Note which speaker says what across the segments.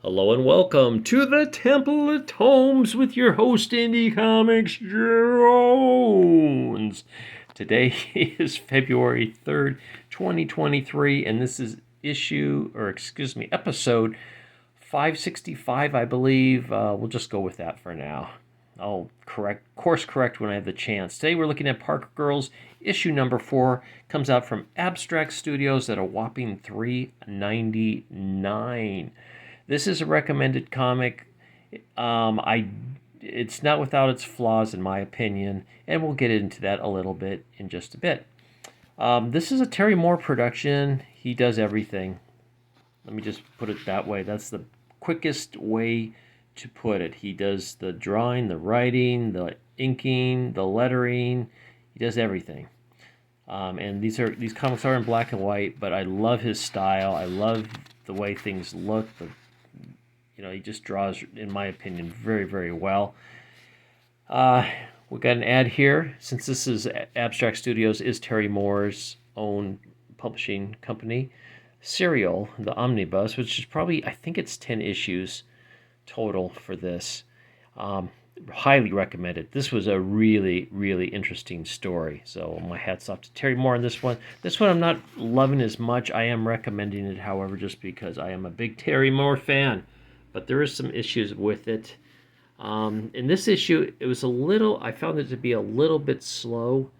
Speaker 1: Hello and welcome to the Temple of Tomes with your host, Indie Comics Jones. Today is February 3rd, 2023, and this is episode 565, I believe. We'll just go with that for now. I'll course correct when I have the chance. Today we're looking at Parker Girls, issue number 4. Comes out from Abstract Studios at a whopping $3.99. This is a recommended comic. It's not without its flaws, in my opinion, and we'll get into that a little bit in just a bit. This is a Terry Moore production. He does everything. Let me just put it that way. That's the quickest way to put it. He does the drawing, the writing, the inking, the lettering. He does everything. And these comics are in black and white, but I love his style. I love the way things look. He just draws, in my opinion, very, very well. We got an ad here. Since this is Abstract Studios, is Terry Moore's own publishing company. Serial, the omnibus, which is probably, I think it's 10 issues total for this. Highly recommended. This was a really, really interesting story. So my hat's off to Terry Moore on this one. This one I'm not loving as much. I am recommending it, however, just because I am a big Terry Moore fan. But there is some issues with it. In this issue, I found it to be a little bit slow.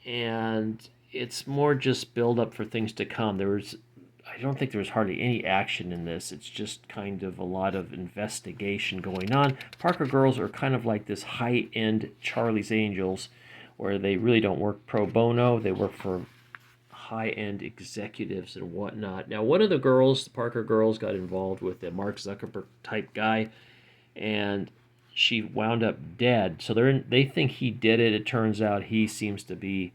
Speaker 1: And it's more just build up for things to come. I don't think there was hardly any action in this. It's just kind of a lot of investigation going on. Parker Girls are kind of like this high-end Charlie's Angels, where they really don't work pro bono. They work for high-end executives and whatnot. Now, one of the Parker Girls, got involved with a Mark Zuckerberg type guy, and she wound up dead. So they think he did it. It turns out he seems to be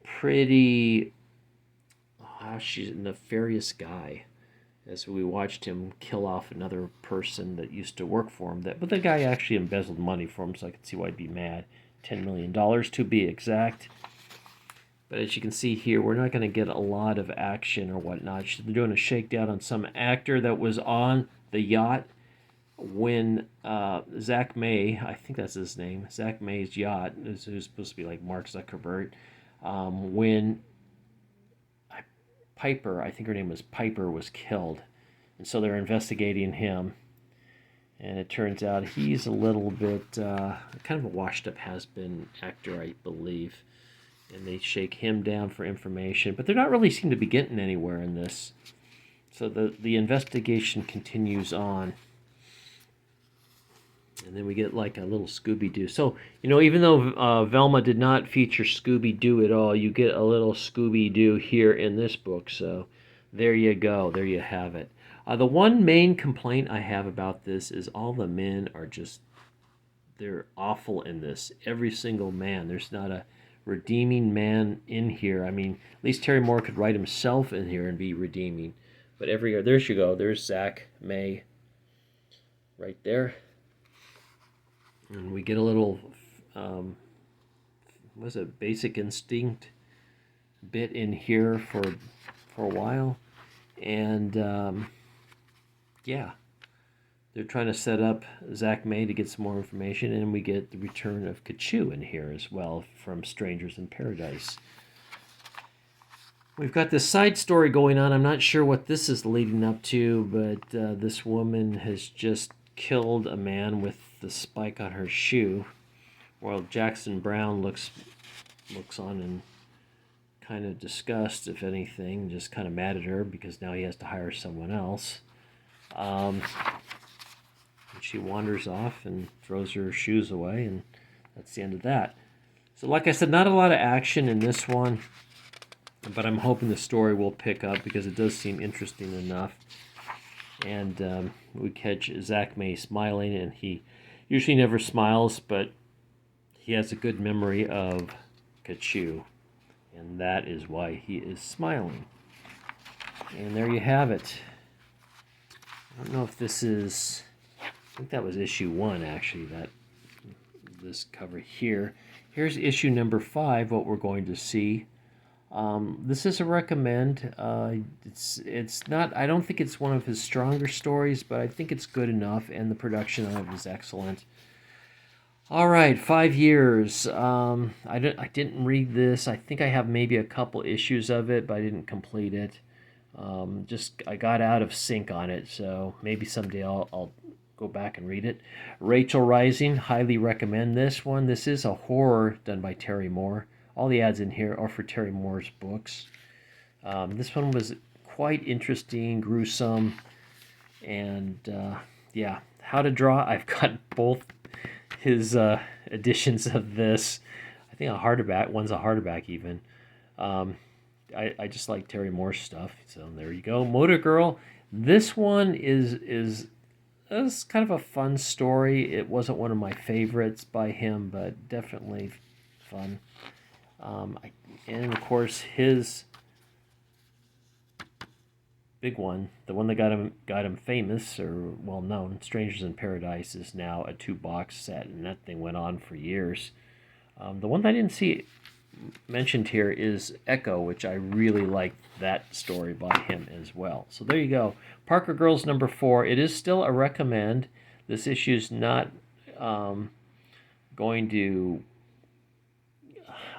Speaker 1: pretty she's a nefarious guy, as we watched him kill off another person that used to work for him. But the guy actually embezzled money for him, so I could see why he'd be mad. $10 million to be exact. But as you can see here, we're not going to get a lot of action or whatnot. They're doing a shakedown on some actor that was on the yacht when Zach May, I think that's his name, Zach May's yacht, who's supposed to be like Mark Zuckerberg, when Piper, I think her name was Piper, was killed. And so they're investigating him. And it turns out he's a little bit kind of a washed-up has-been actor, I believe. And they shake him down for information. But they're not really seem to be getting anywhere in this. So the investigation continues on. And then we get like a little Scooby-Doo. So, even though Velma did not feature Scooby-Doo at all, you get a little Scooby-Doo here in this book. So there you go. There you have it. The one main complaint I have about this is all the men are they're awful in this. Every single man. There's not a redeeming man in here. I mean, at least Terry Moore could write himself in here and be redeeming. But there you go. There's Zach May right there. And we get a little, Basic Instinct bit in here for a while. And, they're trying to set up Zach May to get some more information. And we get the return of Kachu in here as well from Strangers in Paradise. We've got this side story going on. I'm not sure what this is leading up to, but this woman has just killed a man with the spike on her shoe, while Jackson Brown looks on in kind of disgust, if anything, just kind of mad at her because now he has to hire someone else. And she wanders off and throws her shoes away, and that's the end of that. So like I said, not a lot of action in this one, but I'm hoping the story will pick up because it does seem interesting enough. And we catch Zach May smiling, and he usually never smiles, but he has a good memory of Kachu, and that is why he is smiling. And there you have it. I don't know if this is, I think that was issue 1 actually, this cover here. Here's issue number 5, what we're going to see. This is a recommend. It's not. I don't think it's one of his stronger stories, but I think it's good enough, and the production of it is excellent. All right, 5 years. I didn't read this. I think I have maybe a couple issues of it, but I didn't complete it. Just I got out of sync on it, so maybe someday I'll go back and read it. Rachel Rising, highly recommend this one. This is a horror done by Terry Moore. All the ads in here are for Terry Moore's books. This one was quite interesting, gruesome, and yeah. How to Draw. I've got both his editions of this. I think a hardback. One's a hardback even. Um, I just like Terry Moore's stuff. So there you go. Motor Girl. This one is kind of a fun story. It wasn't one of my favorites by him, but definitely fun. And of course his big one, the one that got him famous or well known, Strangers in Paradise, is now a 2-box set, and that thing went on for years. The one that I didn't see mentioned here is Echo, which I really liked that story by him as well. So there you go. Parker Girls #4. It is still a recommend. This issue's not going to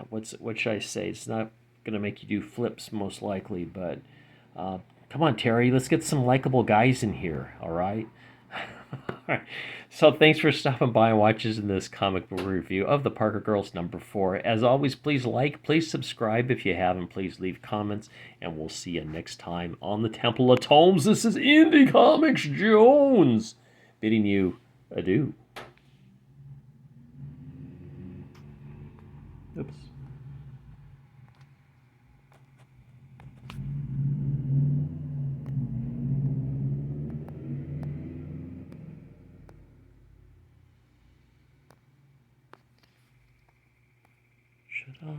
Speaker 1: what should I say? It's not going to make you do flips most likely, but come on, Terry, let's get some likable guys in here. All right. All right. So thanks for stopping by and watching this comic book review of the Parker Girls #4. As always, please like, please subscribe if you haven't, please leave comments, and we'll see you next time on the Temple of Tomes. This is Indie Comics Jones bidding you adieu. Oops. Shut off.